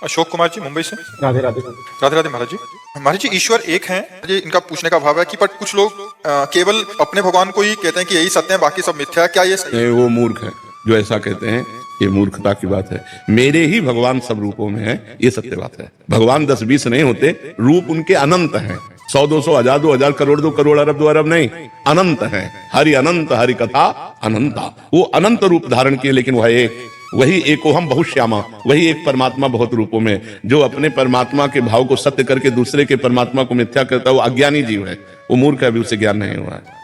अशोक कुमार जी, मुंबई से। राधे राधे। राधे राधे महाराज जी। महाराज जी, ईश्वर एक हैं, ये इनका पूछने का भाव है कि बट कुछ लोग केवल अपने भगवान को ही कहते हैं कि यही सत्य है, बाकी सब मिथ्या है, क्या ये सही है? वो मूर्ख है जो ऐसा कहते हैं, ये मूर्खता की बात है। मेरे ही भगवान सब रूपों में है, ये सत्य बात है। भगवान 10-20 नहीं होते, रूप उनके अनंत हैं। 100, 200, 1000, 2000, करोड़, 2 करोड़, अरब 2 अरब नहीं, अनंत है। हरि अनंत, हरि कथा अनंता। वो अनंत रूप धारण किए, लेकिन वह एक, वही एको हम बहुश्यामा, वही एक परमात्मा बहुत रूपों में। जो अपने परमात्मा के भाव को सत्य करके दूसरे के परमात्मा को मिथ्या करता है, वो अज्ञानी जीव है, वो मूर्ख है, अभी उसे ज्ञान नहीं हुआ है।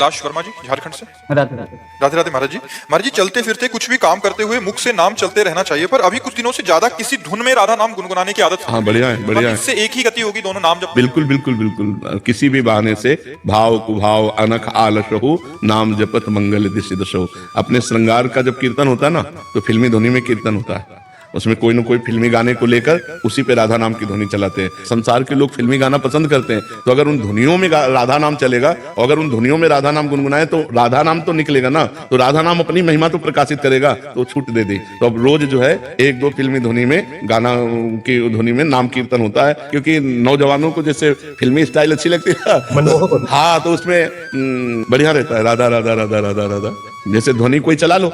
लाश वर्मा जी, झारखंड से। राधे राधे। राधे राधे महाराज जी। महाराज जी, चलते फिरते कुछ भी काम करते हुए मुख से नाम चलते रहना चाहिए, पर अभी कुछ दिनों से ज्यादा किसी धुन में राधा नाम गुनगुनाने की आदत। हाँ, बढ़िया है, बढ़िया है। इससे एक ही गति होगी, दोनों नाम जब। बिल्कुल बिल्कुल बिल्कुल, किसी भी बहाने से भाव कुभाव अनख आलसहु नाम जपत मंगल दिशि दशो। अपने श्रृंगार का जब कीर्तन होता है ना, तो फिल्मी ध्वनि में कीर्तन होता है। उसमें कोई ना कोई फिल्मी गाने को लेकर उसी पे राधा नाम की ध्वनि चलाते हैं। संसार के लोग फिल्मी गाना पसंद करते हैं, तो अगर उन धुनियों में राधा नाम चलेगा, और अगर उन धुनियों में राधा नाम गुनगुनाए, तो राधा नाम तो निकलेगा ना, तो राधा नाम अपनी महिमा तो प्रकाशित करेगा, तो छूट दे दी। तो अब रोज जो है 1-2 फिल्मी ध्वनि में, गाना की ध्वनि में नाम कीर्तन होता है, क्योंकि नौजवानों को जैसे फिल्मी स्टाइल अच्छी लगती है, हाँ, तो उसमें बढ़िया रहता है राधा राधा राधा राधा राधा। जैसे ध्वनि कोई चला लो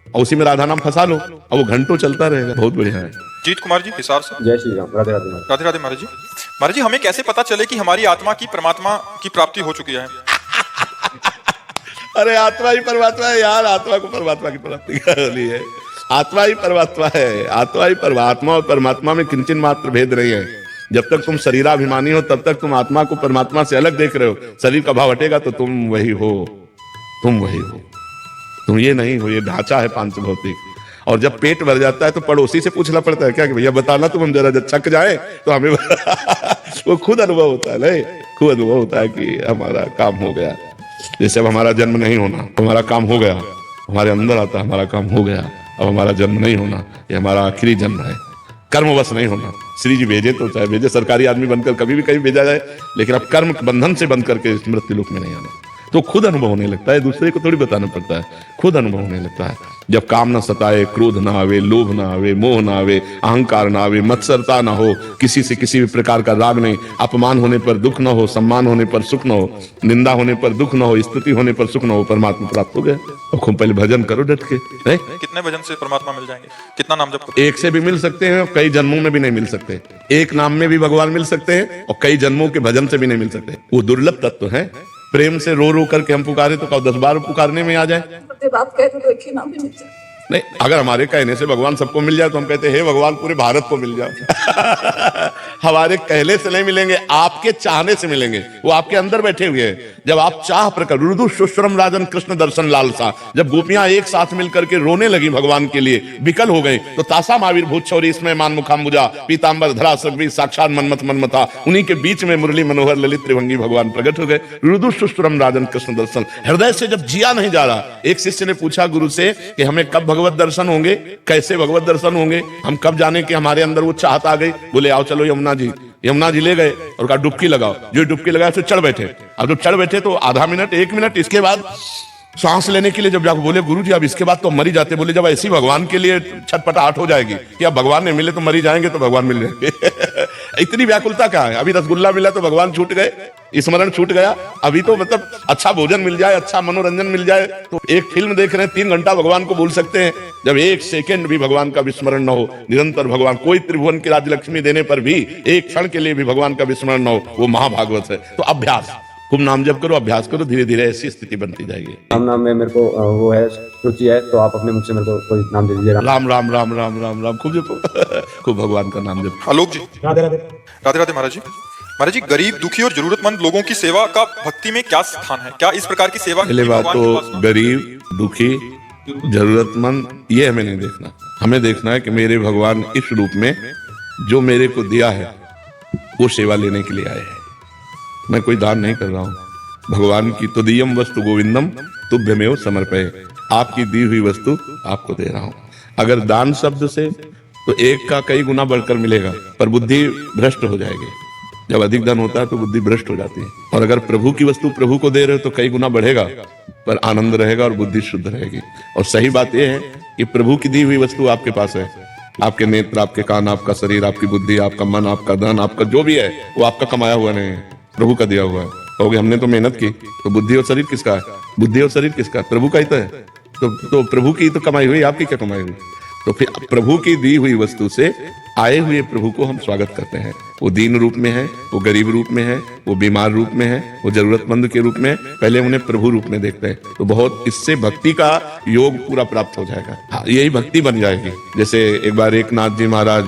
और उसी में राधा नाम फंसा लो, और वो घंटों चलता रहेगा, बहुत बढ़िया है। जीत कुमार जी, हिसार से। जय श्री राम। राधे राधे। राधे राधे महाराज जी। महाराज जी, हमें कैसे पता चले कि हमारी आत्मा की परमात्मा की प्राप्ति हो चुकी है? अरे आत्मा ही परमात्मा है यार, आत्मा को परमात्मा की प्राप्ति कर ली है। आत्मा ही परमात्मा है, आत्मा ही परमात्मा और परमात्मा में किंचन मात्र भेद नहीं है। जब तक तुम शरीराभिमानी हो, तब तक तुम आत्मा को परमात्मा से अलग देख रहे हो। शरीर का भाव हटेगा तो तुम वही हो, तुम वही हो, तुम ये नहीं हो। ये ढांचा है पांच भौतिक। और जब पेट भर जाता है तो पड़ोसी से पूछना पड़ता है क्या कि भैया बताना, तुम हम जरा जब छक जाए तो हमें वो खुद अनुभव होता है, नहीं, खुद अनुभव होता है कि हमारा काम हो गया। जैसे अब हमारा जन्म नहीं होना, हमारा काम हो गया, हमारे अंदर आता हमारा काम हो गया। अब हमारा जन्म नहीं होना, ये हमारा आखिरी जन्म है। कर्मवश नहीं होना, श्री जी भेजे तो चाहे भेजे, सरकारी आदमी बनकर कभी भी कहीं भेजा जाए, लेकिन अब कर्म बंधन से बंध करके मृत्यु लोक में नहीं आना। तो खुद अनुभव होने लगता है, दूसरे को थोड़ी बताना पड़ता है, खुद अनुभव होने लगता है। जब काम न सताए, क्रोध ना आवे, लोभ ना आवे, मोह ना आवे, अहंकार ना आवे, मत्सरता ना हो, किसी से किसी भी प्रकार का राग नहीं, अपमान होने पर दुख ना हो, सम्मान होने पर सुख ना हो, निंदा होने पर दुख ना हो, स्तुति होने पर सुख ना हो, परमात्मा प्राप्त हो गया। अब खूब पहले भजन करो डट के। कितने भजन से परमात्मा मिल जाएंगे? कितना नाम जप? एक से भी मिल सकते हैं और कई जन्मों में भी नहीं मिल सकते। एक नाम में भी भगवान मिल सकते हैं और कई जन्मों के भजन से भी नहीं मिल सकते। वो दुर्लभ तत्व है। प्रेम से रो रो करके हम पुकारे तो 10 बार पुकारने में आ जाए। बात कहते तो एक ही नाम भी मिल जाए। नहीं, अगर हमारे कहने से भगवान सबको मिल जाए तो हम कहते हैं हे भगवान पूरे भारत को मिल जाए। हमारे कहने से नहीं मिलेंगे, आपके चाहने से मिलेंगे। वो आपके अंदर बैठे हुए हैं। जब आप चाह प्रकट, रुदु सुश्रम राजन कृष्ण दर्शन लालसा, जब गोपियां एक साथ मिलकर के रोने लगी भगवान के लिए, विकल हो गई, तो तासा महावीर भूत छौरी इसमें मान मुखाम्बुजा पीतांबर धरा सगवी साक्षात मनमत मनमता, उन्हीं के बीच में मुरली मनोहर ललित त्रिभंगी भगवान प्रकट हो गए। रुदु सुश्रम राजन कृष्ण दर्शन, हृदय से जब जिया नहीं जा रहा। एक शिष्य ने पूछा गुरु से कि हमें कब भगवत दर्शन होंगे, कैसे भगवत दर्शन होंगे, हम कब जाने कि हमारे अंदर वो चाहत आ गई। बोले आओ चलो यमुना जी ले गए और कहा डुबकी लगाओ। जो डुबकी लगाया फिर चढ़ बैठे। अब जब चढ़ बैठे तो आधा मिनट 1 मिनट, इसके बाद सांस लेने के लिए जब जाकर बोले गुरु जी अब इसके बाद तो मर ही जाते। बोले जब ऐसी भगवान के लिए छटपटाहट हो जाएगी कि अब भगवान ने मिले तो मर ही जाएंगे, तो भगवान मिल जाएंगे। इतनी व्याकुलता क्या है? अभी रसगुल्ला मिला तो भगवान छूट गए, स्मरण छूट गया। अभी तो मतलब अच्छा भोजन मिल जाए, अच्छा मनोरंजन मिल जाए, तो एक फिल्म देख रहे हैं 3 घंटा भगवान को भूल सकते हैं। जब 1 सेकंड भी भगवान का विस्मरण न हो, निरंतर भगवान, कोई त्रिभुवन की राजलक्ष्मी देने पर भी 1 क्षण के लिए भी भगवान का विस्मरण न हो, वो महाभागवत है। तो अभ्यास, खूब नाम जप करो, अभ्यास करो, धीरे धीरे ऐसी स्थिति बनती जाएगी। नाम में मेरे को वो है रुचि है, तो आप अपने मुख से मेरे को कोई नाम दे दीजिए। राम राम राम राम राम राम, खूब जपो, खूब भगवान का नाम जपो। आलोक जी। राधे राधे। राधे राधे महाराज जी। महाराज जी, गरीब दुखी और जरूरतमंद लोगों की सेवा का भक्ति में क्या स्थान है? क्या इस प्रकार की सेवा? पहले बात तो गरीब दुखी जरूरतमंद ये हमें नहीं देखना। हमें देखना है कि मेरे भगवान इस रूप में जो मेरे को दिया है वो सेवा लेने के लिए आए हैं। मैं कोई दान नहीं कर रहा हूँ। भगवान की तुदीयम वस्तु गोविंदम तुभ्यमेव समर्पये, आपकी दी हुई वस्तु आपको दे रहा हूँ। अगर दान शब्द से तो एक का कई गुना बढ़कर मिलेगा, पर बुद्धि भ्रष्ट हो जाएगी। जब अधिक धन होता है तो बुद्धि भ्रष्ट हो जाती है। और अगर प्रभु की वस्तु प्रभु को दे रहे हो तो कई गुना बढ़ेगा, पर आनंद रहेगा और बुद्धि शुद्ध रहेगी। और सही बात यह है कि प्रभु की दी हुई वस्तु आपके पास है, आपके नेत्र, आपके कान, आपका शरीर, आपकी बुद्धि, आपका मन, आपका धन, आपका जो भी है वो आपका कमाया हुआ नहीं है, प्रभु का दिया हुआ है। कहोगे हमने तो मेहनत की, तो बुद्धि और शरीर किसका है? बुद्धि और शरीर किसका है? प्रभु का ही तो है। तो प्रभु की तो कमाई हुई, आपकी क्या कमाई हुई? तो फिर प्रभु की दी हुई वस्तु से आए हुए प्रभु को हम स्वागत करते हैं। वो दीन रूप में है, वो गरीब रूप में है, वो बीमार रूप में है, वो जरूरतमंद के रूप में, पहले उन्हें प्रभु रूप में देखते हैं। तो बहुत इससे भक्ति का योग पूरा प्राप्त हो जाएगा। हाँ, यही भक्ति बन जाएगी। जैसे एक बार एक नाथ जी महाराज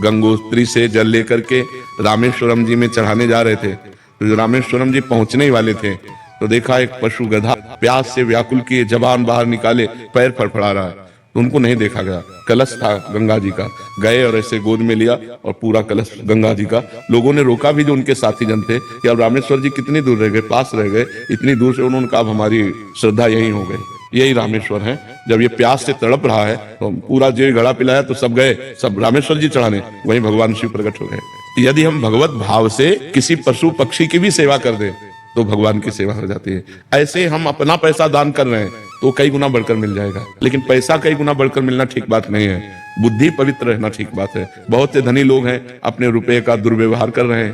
गंगोत्री से जल लेकर के रामेश्वरम जी में चढ़ाने जा रहे थे। तो रामेश्वरम जी पहुंचने ही वाले थे तो देखा एक पशु गधा प्यास से व्याकुल किए जबान बाहर निकाले पैर फड़फड़ा रहा है। तो उनको नहीं देखा गया। कलश था गंगा जी का, गए और ऐसे गोद में लिया और पूरा कलश गंगा जी का। लोगों ने रोका भी जो उनके साथी जन थे कि अब रामेश्वर जी कितनी दूर रह गए, पास रह गए। इतनी दूर से उन्होंने कहा हमारी श्रद्धा यही हो गई, यही रामेश्वर है। जब ये प्यास से तड़प रहा है तो पूरा जो घड़ा पिलाया तो सब गए, सब रामेश्वर जी चढ़ाने, वहीं भगवान शिव प्रकट हो गए। यदि हम भगवत भाव से किसी पशु पक्षी की भी सेवा कर दें तो भगवान की सेवा हो जाती है। ऐसे हम अपना पैसा दान कर रहे हैं तो कई गुना बढ़कर मिल जाएगा, लेकिन पैसा कई गुना बढ़कर मिलना ठीक बात नहीं है। बुद्धि पवित्र रहना ठीक बात है। बहुत से धनी लोग हैं अपने रुपए का दुर्व्यवहार कर रहे हैं,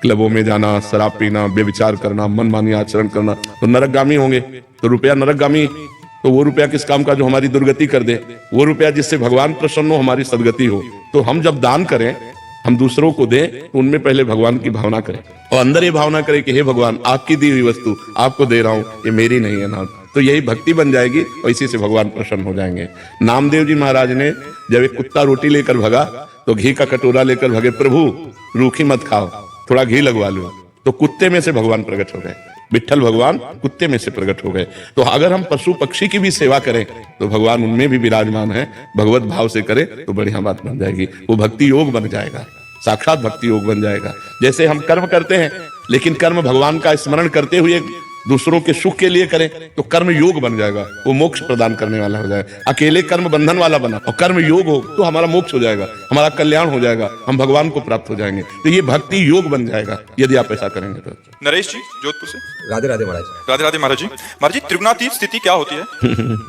क्लबों में जाना, शराब पीना, व्यभिचार करना, मनमानी आचरण करना, तो नरकगामी होंगे। तो रुपया नरकगामी, तो वो रुपया किस काम का जो हमारी दुर्गति कर दे? वो रुपया जिससे भगवान प्रसन्न हो, हमारी सदगति हो। तो हम जब दान करें, हम दूसरों को दें तो उनमें पहले भगवान की भावना करें और अंदर ये भावना करें कि हे भगवान, आपकी दी हुई वस्तु आपको दे रहा हूं, ये मेरी नहीं है ना। तो यही भक्ति बन जाएगी और इसी से भगवान प्रसन्न हो जाएंगे। नामदेव जी महाराज ने जब एक कुत्ता रोटी लेकर भगा तो घी का कटोरा लेकर भगे, प्रभु रूखी मत खाओ, थोड़ा घी लगवा लो। तो कुत्ते में से भगवान प्रकट हो गए, विठ्ठल भगवान कुत्ते में से प्रकट हो गए। तो अगर हम पशु पक्षी की भी सेवा करें तो भगवान उनमें भी विराजमान है। भगवत भाव से करें तो बढ़िया बात बन जाएगी, वो भक्ति योग बन जाएगा, साक्षात भक्ति योग बन जाएगा। जैसे हम कर्म करते हैं लेकिन कर्म भगवान का स्मरण करते हुए दूसरों के सुख के लिए करें तो कर्म योग बन जाएगा, वो मोक्ष प्रदान करने वाला हो जाएगा। अकेले कर्म बंधन वाला बना और कर्म योग हो तो हमारा मोक्ष हो जाएगा, हमारा कल्याण हो जाएगा, हम भगवान को प्राप्त हो जाएंगे। तो ये भक्ति योग बन जाएगा यदि आप ऐसा करेंगे तो। नरेश जी जोधपुर से। राधे राधे महाराज। राधे राधे महाराज जी। महाराज जी, त्रिगुणातीत स्थिति क्या होती है?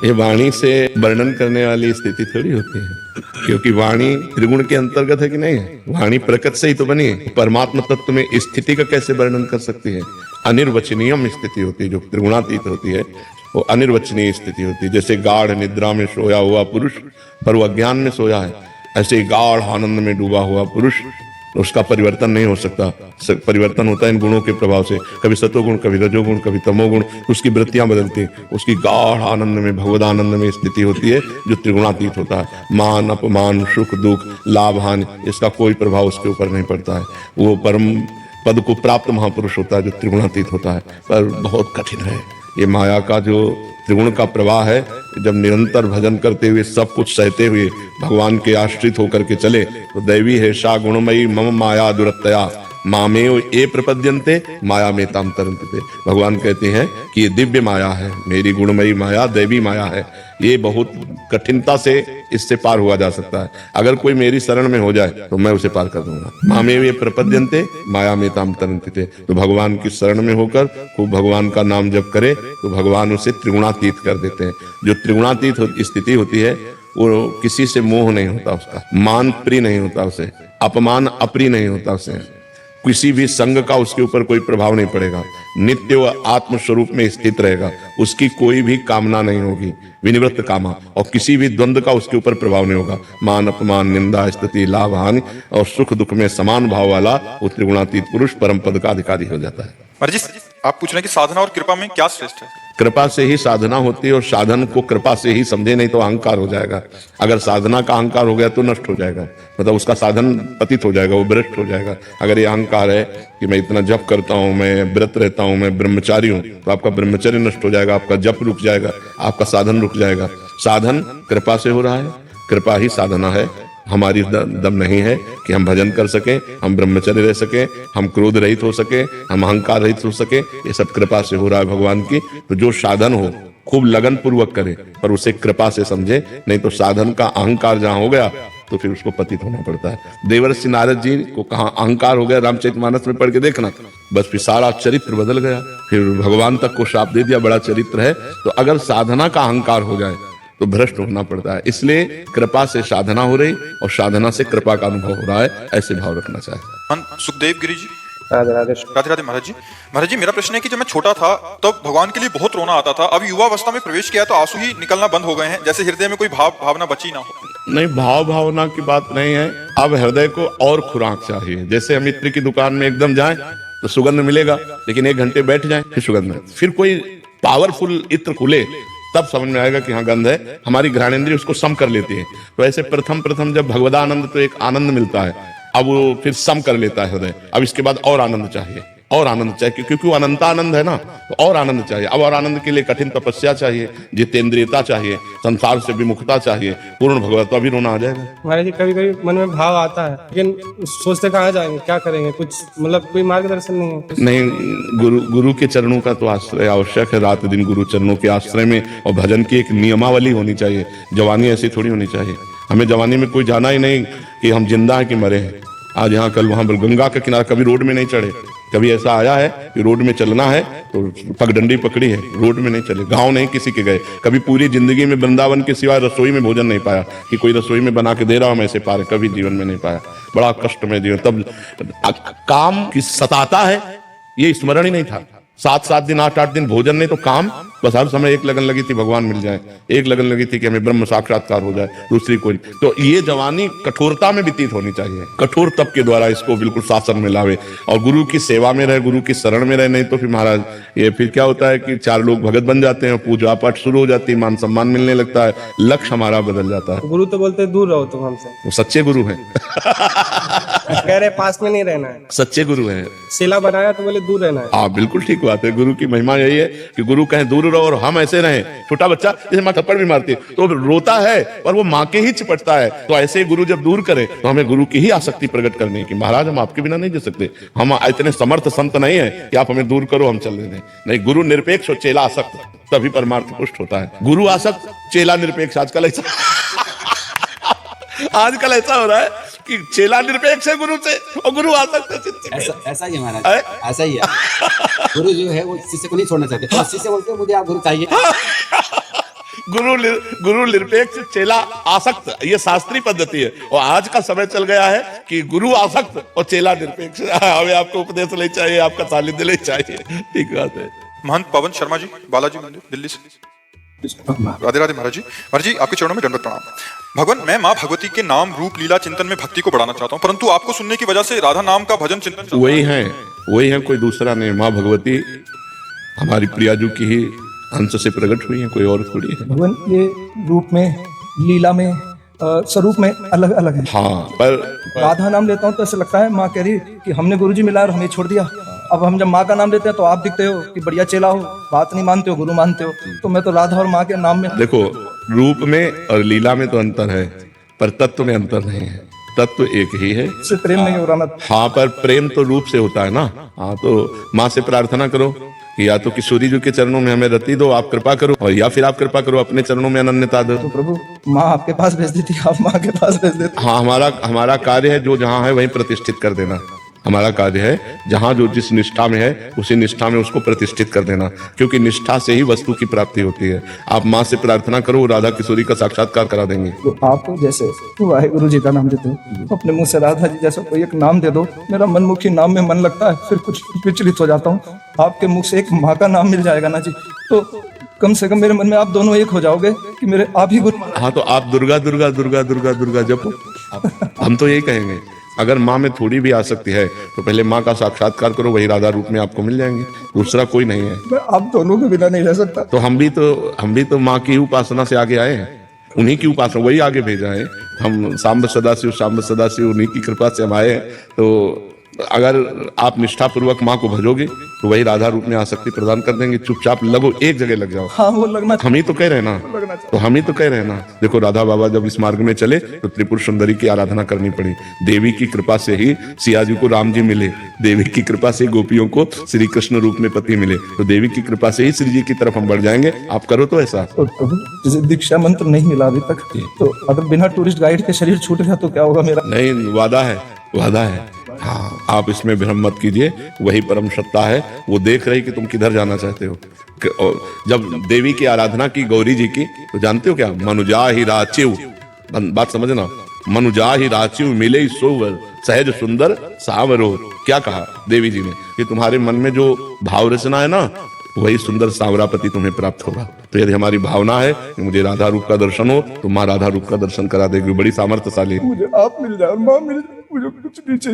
ये वाणी से वर्णन करने वाली स्थिति थोड़ी होती है, क्योंकि वाणी त्रिगुण के अंतर्गत है कि नहीं है? वाणी प्रकृति से ही तो बनी है। परमात्मा तत्व में स्थिति का कैसे वर्णन कर सकती है? अनिर्वचनीय स्थिति होती है। जो त्रिगुणातीत होती है वो अनिर्वचनीय स्थिति होती है। जैसे गाढ़ निद्रा में सोया हुआ पुरुष पर वो अज्ञान में सोया है, ऐसे गाढ़ आनंद में डूबा हुआ पुरुष, उसका परिवर्तन नहीं हो सकता। परिवर्तन होता है इन गुणों के प्रभाव से, कभी सतोगुण, कभी रजोगुण, कभी तमोगुण, उसकी वृत्तियां बदलती हैं। उसकी गाढ़ आनंद में, भगवद आनंद में स्थिति होती है जो त्रिगुणातीत होता है। मान अपमान, सुख दुख, लाभ हानि, इसका कोई प्रभाव उसके ऊपर नहीं पड़ता है। वो परम पद को प्राप्त महापुरुष होता है जो त्रिगुणातीत होता है। पर बहुत कठिन है ये माया का जो त्रिगुण का प्रवाह है। जब निरंतर भजन करते हुए, सब कुछ सहते हुए भगवान के आश्रित होकर के चले तो दैवी है सा गुणमयी मम माया दुरत्तया मामेव ये प्रपद्यन्ते माया में ताम तरन्ते। भगवान कहते हैं कि ये दिव्य माया है, मेरी गुणमयी माया, दैवी माया है। ये बहुत कठिनता से इससे पार हुआ जा सकता है। अगर कोई मेरी शरण में हो जाए तो मैं उसे पार कर दूंगा। मामेव ये प्रपद्यन्ते माया में ताम तरन्ते। तो भगवान की शरण में होकर खूब भगवान का नाम जप करे तो भगवान उसे त्रिगुणातीत कर देते हैं। जो त्रिगुणातीत स्थिति होती है वो किसी से मोह नहीं होता, उसका मान प्रिय नहीं होता, उसे अपमान अप्रिय नहीं होता, उसे किसी भी संग का उसके ऊपर कोई प्रभाव नहीं पड़ेगा। नित्य व आत्म स्वरूप में स्थित रहेगा, उसकी कोई भी कामना नहीं होगी, विनिवृत्त कामा, और किसी भी द्वंद्व का उसके ऊपर प्रभाव नहीं होगा। मान अपमान, निंदा स्तुति, लाभ हानि और सुख दुख में समान भाव वाला वो त्रिगुणातीत पुरुष परम पद का अधिकारी हो जाता है। महाराज जी, आप पूछ रहे हैं कि साधना और कृपा में क्या श्रेष्ठ है? कृपा से ही साधना होती है और साधन को कृपा से ही समझे, नहीं तो अहंकार हो जाएगा। अगर साधना का अहंकार हो गया तो नष्ट हो जाएगा, मतलब उसका साधन पतित हो जाएगा, वो भ्रष्ट हो जाएगा। अगर ये अहंकार है कि मैं इतना जप करता हूँ, मैं व्रत रहता हूँ, मैं ब्रह्मचारी हूँ, तो आपका ब्रह्मचर्य नष्ट हो जाएगा, आपका जप रुक जाएगा, आपका साधन रुक जाएगा। साधन कृपा से हो रहा है, कृपा ही साधना है। हमारी दम नहीं है कि हम भजन कर सके, हम ब्रह्मचर्य रह सके, हम क्रोध रहित हो सके, हम अहंकार रहित हो सके, ये सब कृपा से हो रहा है भगवान की। तो जो साधन हो खूब लगन पूर्वक करे, पर उसे कृपा से समझे, नहीं तो साधन का अहंकार जहां हो गया तो फिर उसको पतित होना पड़ता है। देवर्षि नारद जी को कहा अहंकार हो गया, रामचरितमानस में पढ़ के देखना, बस फिर सारा चरित्र बदल गया, फिर भगवान तक को श्राप दे दिया, बड़ा चरित्र है। तो अगर साधना का अहंकार हो जाए तो भ्रष्ट होना पड़ता है। इसलिए कृपा से साधना हो रही और साधना से कृपा का अनुभव हो रहा है, ऐसे भाव रखना चाहिए। महंत सुखदेव गिरी जी। राधे राधे। राधे राधे महाराज जी। महाराज जी, मेरा प्रश्न है कि जब मैं छोटा था तब भगवान के लिए बहुत रोना आता था, अब युवा अवस्था में प्रवेश किया तो आंसू ही निकलना बंद हो गए हैं, जैसे हृदय में कोई भावना बची ना हो। नहीं, भावना की बात नहीं है। अब हृदय को और खुराक चाहिए। जैसे हम इत्र की दुकान में एकदम जाएं तो सुगंध मिलेगा, लेकिन 1 घंटे बैठ जाएं फिर सुगंध नहीं, फिर कोई पावरफुल इत्र खुले तब समझ में आएगा कि हाँ गंध है। हमारी घ्राणेंद्रिय उसको सम कर लेती है। तो ऐसे प्रथम जब भगवदानंद तो एक आनंद मिलता है, अब वो फिर सम कर लेता है हृदय। अब इसके बाद और आनंद चाहिए, और आनंद चाहिए, क्योंकि वो अनंतानंद है ना, तो और आनंद चाहिए। अब और आनंद के लिए कठिन तपस्या चाहिए, जितेंद्रियता चाहिए, संसार से विमुखता चाहिए, पूर्ण भगवत्ता भी रोना आ जाएगा। महाराज जी, कभी कभी मन में भाव आता है, लेकिन सोचते कहाँ जाएंगे, क्या करेंगे, कुछ मतलब कोई मार्गदर्शन नहीं है। नहीं, गुरु के चरणों का तो आश्रय आवश्यक है। रात दिन गुरु चरणों के आश्रय में, और भजन की एक नियमावली होनी चाहिए। जवानी ऐसी थोड़ी होनी चाहिए। हमें जवानी में कोई जाना ही नहीं कि हम जिंदा हैं कि मरे हैं। आज यहाँ कल वहां गंगा का किनारा, कभी रोड में नहीं चढ़े। कभी ऐसा आया है कि रोड में चलना है तो पगडंडी पकड़ी है, रोड में नहीं चले, गांव नहीं किसी के गए। कभी पूरी जिंदगी में वृंदावन के सिवाय रसोई में भोजन नहीं पाया कि कोई रसोई में बना के दे रहा हूं मैं ऐसे पार, कभी जीवन में नहीं पाया। बड़ा कष्ट में जीवन। तब काम की सताता है ये स्मरण ही नहीं था। 7-7 दिन 8-8 दिन भोजन नहीं तो काम, बस हर समय एक लगन लगी थी भगवान मिल जाए, एक लगन लगी थी कि हमें ब्रह्म साक्षात्कार हो जाए, दूसरी कोई। तो ये जवानी कठोरता में व्यतीत होनी चाहिए। कठोर तप के द्वारा इसको बिल्कुल शासन में लावे और गुरु की सेवा में रहे, गुरु की शरण में रहे। नहीं तो फिर महाराज ये फिर क्या होता है कि 4 लोग भगत बन जाते हैं, पूजा पाठ शुरू हो जाती है, मान सम्मान मिलने लगता है, लक्ष्य हमारा बदल जाता है। गुरु तो बोलते हैं दूर रहो तुम हमसे, वो सच्चे गुरु हैं। कह रहे पास में नहीं रहना है। सच्चे गुरु हैं। शिला बनाया तो बोले दूर रहना है। हाँ, बिल्कुल ठीक बात है। गुरु की महिमा यही है कि गुरु कहें दूर रहो और हम ऐसे रहें। छोटा बच्चा जैसे माँ थप्पड़ भी मारती है तो रोता है और वो माँ के ही चिपटता है। तो ऐसे गुरु जब दूर करे तो हमें गुरु की ही आसक्ति प्रकट करनी है कि महाराज हम आपके बिना नहीं जी सकते, हम इतने समर्थ संत नहीं है कि आप हमें दूर करो हम चल दें। नहीं, गुरु निरपेक्ष और चेला आसक्त, तभी परमार्थ पुष्ट होता है। गुरु आसक्त, चेला निरपेक्ष। आजकल ऐसा हो रहा है कि चेला निरपेक्ष है गुरु से और गुरु आसक्त है। ऐसा ही महाराज, ऐसा ही है। गुरु जो है वो शिष्य को नहीं छोड़ना चाहते, तो शिष्य बोलते हैं मुझे आप गुरु चाहिए। गुरु निरपेक्ष, चेला आसक्त, ये शास्त्रीय पद्धति है। और आज का समय चल गया है कि गुरु आसक्त और चेला निरपेक्ष। हमें आपको उपदेश ले चाहिए, आपका सानिध्य ले चाहिए। ठीक बात है। महंत पवन शर्मा जी, बालाजी मंदिर, दिल्ली से। राधे राधे महाराज जी। महाराज जी, आपके चरणों में दंडवत प्रणाम। भगवान, मैं माँ भगवती के नाम रूप लीला चिंतन में भक्ति को बढ़ाना चाहता हूँ, परंतु आपको सुनने की वजह से राधा नाम का भजन चिंतन वही है, कोई दूसरा नहीं। माँ भगवती हमारी प्रियाजू की ही अंश से प्रकट हुई है, कोई और थोड़ी है। भगवान ये रूप में, लीला में, स्वरूप में अलग अलग है। हाँ, पर राधा नाम लेता हूँ तो ऐसा लगता है माँ कह रही कि हमने गुरुजी मिलाया और हमें छोड़ दिया। अब हम जब माँ का नाम लेते हैं तो आप दिखते हो कि बढ़िया चेला हो, बात नहीं मानते हो, गुरु मानते हो। तो मैं तो राधा और माँ के नाम में। देखो, रूप में और लीला में तो अंतर है, पर तत्व में अंतर नहीं है। तत्व एक ही है। इससे प्रेम नहीं हो रहा। हाँ, पर प्रेम तो रूप से होता है ना। हाँ, तो माँ से प्रार्थना करो कि या तो किशोरी जी के चरणों में हमें रति दो, आप कृपा करो, और या फिर आप कृपा करो अपने चरणों में अनन्यता दो। तो प्रभु, माँ आपके पास भेज देती, आप माँ के पास भेज देते। हाँ, हमारा कार्य है जो जहाँ है वहीं प्रतिष्ठित कर देना। हमारा कार्य है जहां जो जिस निष्ठा में है उसी निष्ठा में उसको प्रतिष्ठित कर देना, क्योंकि निष्ठा से ही वस्तु की प्राप्ति होती है। आप माँ से प्रार्थना करो, राधा किशोरी का साक्षात्कार करा देंगे। तो आप जैसे वाहेगुरु जी का नाम देते हो, अपने मुंह से राधा जी जैसा कोई एक नाम दे दो, मेरा मनमुखी नाम में मन लगता है, फिर कुछ विचलित हो जाता हूँ। आपके मुख से एक माँ का नाम मिल जाएगा ना जी, तो कम से कम मेरे मन में आप दोनों एक हो जाओगे कि मेरे आप ही गुरु। हाँ, तो आप दुर्गा दुर्गा दुर्गा दुर्गा दुर्गा जपो। हम तो यही कहेंगे, अगर माँ में थोड़ी भी आसक्ति है तो पहले माँ का साक्षात्कार करो, वही राधा रूप में आपको मिल जाएंगे, दूसरा कोई नहीं है। मैं आप दोनों के बिना नहीं रह सकता। तो हम भी तो माँ की उपासना से आगे आए हैं, उन्हीं की उपासना वही आगे भेजा है। हम सांब सदाशिव उन्हीं की कृपा से हम आए हैं। तो अगर आप निष्ठा पूर्वक माँ को भजोगे तो वही राधा रूप में आसक्ति प्रदान कर देंगे। चुपचाप लगो, एक जगह लग जाओ। हाँ, वो लगना। हम ही तो कह रहे हैं ना, देखो राधा बाबा जब इस मार्ग में चले तो त्रिपुर सुंदरी की आराधना करनी पड़ी। देवी की कृपा से ही सिया जी को राम जी मिले, देवी की कृपा से गोपियों को श्री कृष्ण रूप में पति मिले, तो देवी की कृपा से ही श्री जी की तरफ हम बढ़ जाएंगे। आप करो तो ऐसा। तो प्रभु, जैसे दीक्षा मंत्र नहीं मिला अभी तक, तो अगर बिना टूरिस्ट गाइड के शरीर छूट गया तो क्या होगा मेरा? नहीं, वादा है। हाँ, आप इसमें भ्रम मत कीजिए, वही परम सत्ता है, वो देख रही कि तुम किधर जाना चाहते हो। और जब देवी की आराधना की गौरी जी की, तो जानते हो क्या, मनुजा ही राचिव, बात समझना, मनुजा ही राचिव मिले सोवर सहज सुंदर सावरो। क्या कहा देवी जी ने कि तुम्हारे मन में जो भाव रचना है ना, वही सुंदर सांवरापति तुम्हें प्राप्त होगा। तो यदि हमारी भावना है कि मुझे राधा रूप का दर्शन हो, तो माँ राधा रूप का दर्शन करा देगी, बड़ी सामर्थ्यशाली। मुझे आप मिल जाए और माँ मिल जाए, मुझे कुछ नहीं चाहिए।